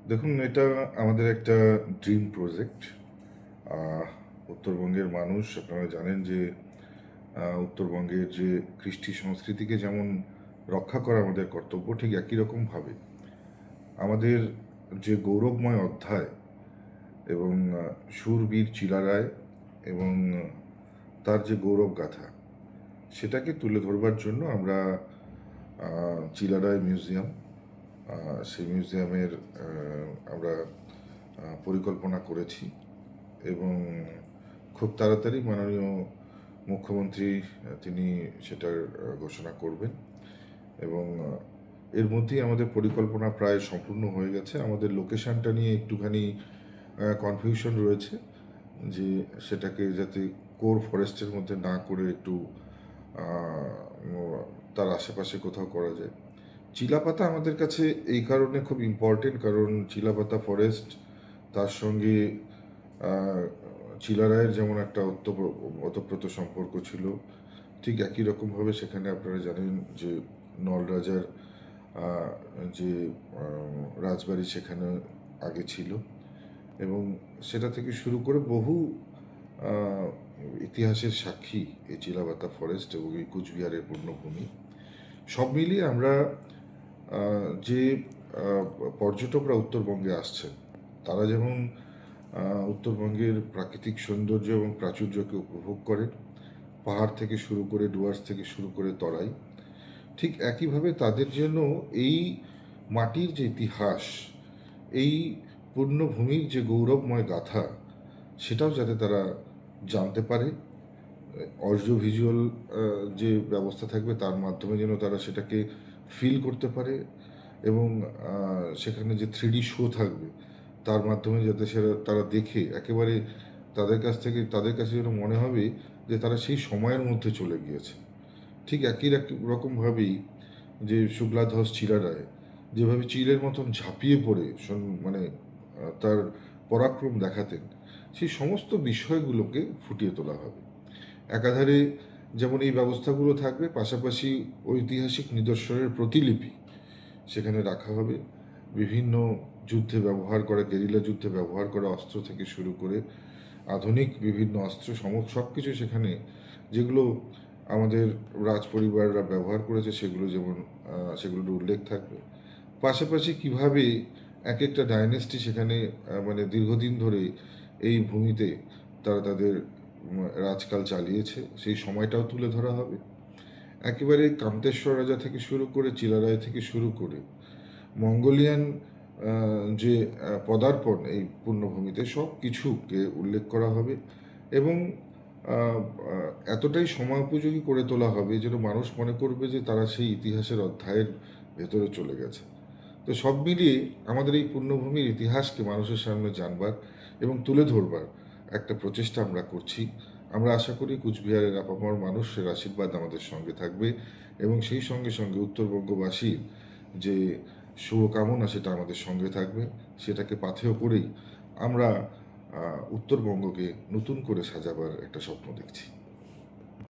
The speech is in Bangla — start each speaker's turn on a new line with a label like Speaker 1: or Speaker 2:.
Speaker 1: দেখুন, এটা আমাদের একটা ড্রিম প্রজেক্ট। উত্তরবঙ্গের মানুষ আপনারা জানেন যে উত্তরবঙ্গের যে কৃষ্টি সংস্কৃতিকে যেমন রক্ষা করা আমাদের কর্তব্য, ঠিক একই রকমভাবে আমাদের যে গৌরবময় অধ্যায় এবং শূরবীর চিলারায় এবং তার যে গৌরব গাথা সেটাকে তুলে ধরবার জন্য আমরা চিলারায় মিউজিয়াম, সেই মিউজিয়ামের আমরা পরিকল্পনা করেছি এবং খুব তাড়াতাড়ি মাননীয় মুখ্যমন্ত্রী তিনি সেটার ঘোষণা করবেন এবং এর মধ্যেই আমাদের পরিকল্পনা প্রায় সম্পূর্ণ হয়ে গেছে। আমাদের লোকেশানটা নিয়ে একটুখানি কনফিউশন রয়েছে যে সেটাকে যাতে কোর ফরেস্টের মধ্যে না করে একটু তার আশেপাশে কোথাও করা যায়। চিলাপাতা আমাদের কাছে এই কারণে খুব ইম্পর্টেন্ট, কারণ চিলাপাতা ফরেস্ট, তার সঙ্গে চিলারায়ের যেমন একটা ওতপ্রোত সম্পর্ক ছিল, ঠিক একই রকমভাবে সেখানে আপনারা জানেন যে নলরাজার যে রাজবাড়ি সেখানে আগে ছিল এবং সেটা থেকে শুরু করে বহু ইতিহাসের সাক্ষী এই চিলাপাতা ফরেস্ট এবং এই কুচবিহারের পূর্ণভূমি। সব মিলিয়ে আমরা যে পর্যটকরা উত্তরবঙ্গে আসছেন তারা যেমন উত্তরবঙ্গের প্রাকৃতিক সৌন্দর্য এবং প্রাচুর্যকে উপভোগ করেন, পাহাড় থেকে শুরু করে ডুয়ার্স থেকে শুরু করে তরাই, ঠিক একইভাবে তাদের জন্য এই মাটির যে ইতিহাস, এই পূর্ণভূমির যে গৌরবময় গাথা, সেটাও যাতে তারা জানতে পারে। অডিও ভিজুয়াল যে ব্যবস্থা থাকবে তার মাধ্যমে যেন তারা সেটাকে ফিল করতে পারে এবং সেখানে যে 3D শো থাকবে তার মাধ্যমে যাতে সেটা তারা দেখে একেবারে তাদের কাছে যেন মনে হবে যে তারা সেই সময়ের মধ্যে চলে গিয়েছে। ঠিক একই রকমভাবেই যে শুক্লাধ্বজ চিলারায় যেভাবে চিলের মতন ঝাঁপিয়ে পড়ে মানে তার পরাক্রম দেখাতেন, সেই সমস্ত বিষয়গুলোকে ফুটিয়ে তোলা হবে। একাধারে যেমন এই ব্যবস্থাগুলো থাকবে, পাশাপাশি ঐতিহাসিক নিদর্শনের প্রতিলিপি সেখানে রাখা হবে। বিভিন্ন যুদ্ধে ব্যবহার করা, গেরিলা যুদ্ধে ব্যবহার করা অস্ত্র থেকে শুরু করে আধুনিক বিভিন্ন অস্ত্র সব কিছু সেখানে, যেগুলো আমাদের রাজ পরিবাররা ব্যবহার করেছে সেগুলোর উল্লেখ থাকবে। পাশাপাশি কিভাবে এক একটা ডাইনেস্টি সেখানে মানে দীর্ঘদিন ধরে এই ভূমিতে তারা তাদের রাজকাল চালিয়েছে, সেই সময়টাও তুলে ধরা হবে। একেবারে কামতেশ্বর রাজা থেকে শুরু করে চিলারায় থেকে শুরু করে মঙ্গোলিয়ান যে পদার্পণ এই পূর্ণভূমিতে সব কিছুকে উল্লেখ করা হবে এবং এতটাই সময়োপযোগী করে তোলা হবে যেন মানুষ মনে করবে যে তারা সেই ইতিহাসের অধ্যায়ের ভেতরে চলে গেছে। তো সব মিলিয়ে আমাদের এই পূর্ণভূমির ইতিহাসকে মানুষের সামনে জানবার এবং তুলে ধরবার একটা প্রচেষ্টা আমরা করছি। আমরা আশা করি কুচবিহারের আপামর মানুষের আশীর্বাদ আমাদের সঙ্গে থাকবে এবং সেই সঙ্গে সঙ্গে উত্তরবঙ্গবাসীর যে শুভকামনা সেটা আমাদের সঙ্গে থাকবে। সেটাকে পাথেয় করেই আমরা উত্তরবঙ্গকে নতুন করে সাজাবার একটা স্বপ্ন দেখছি।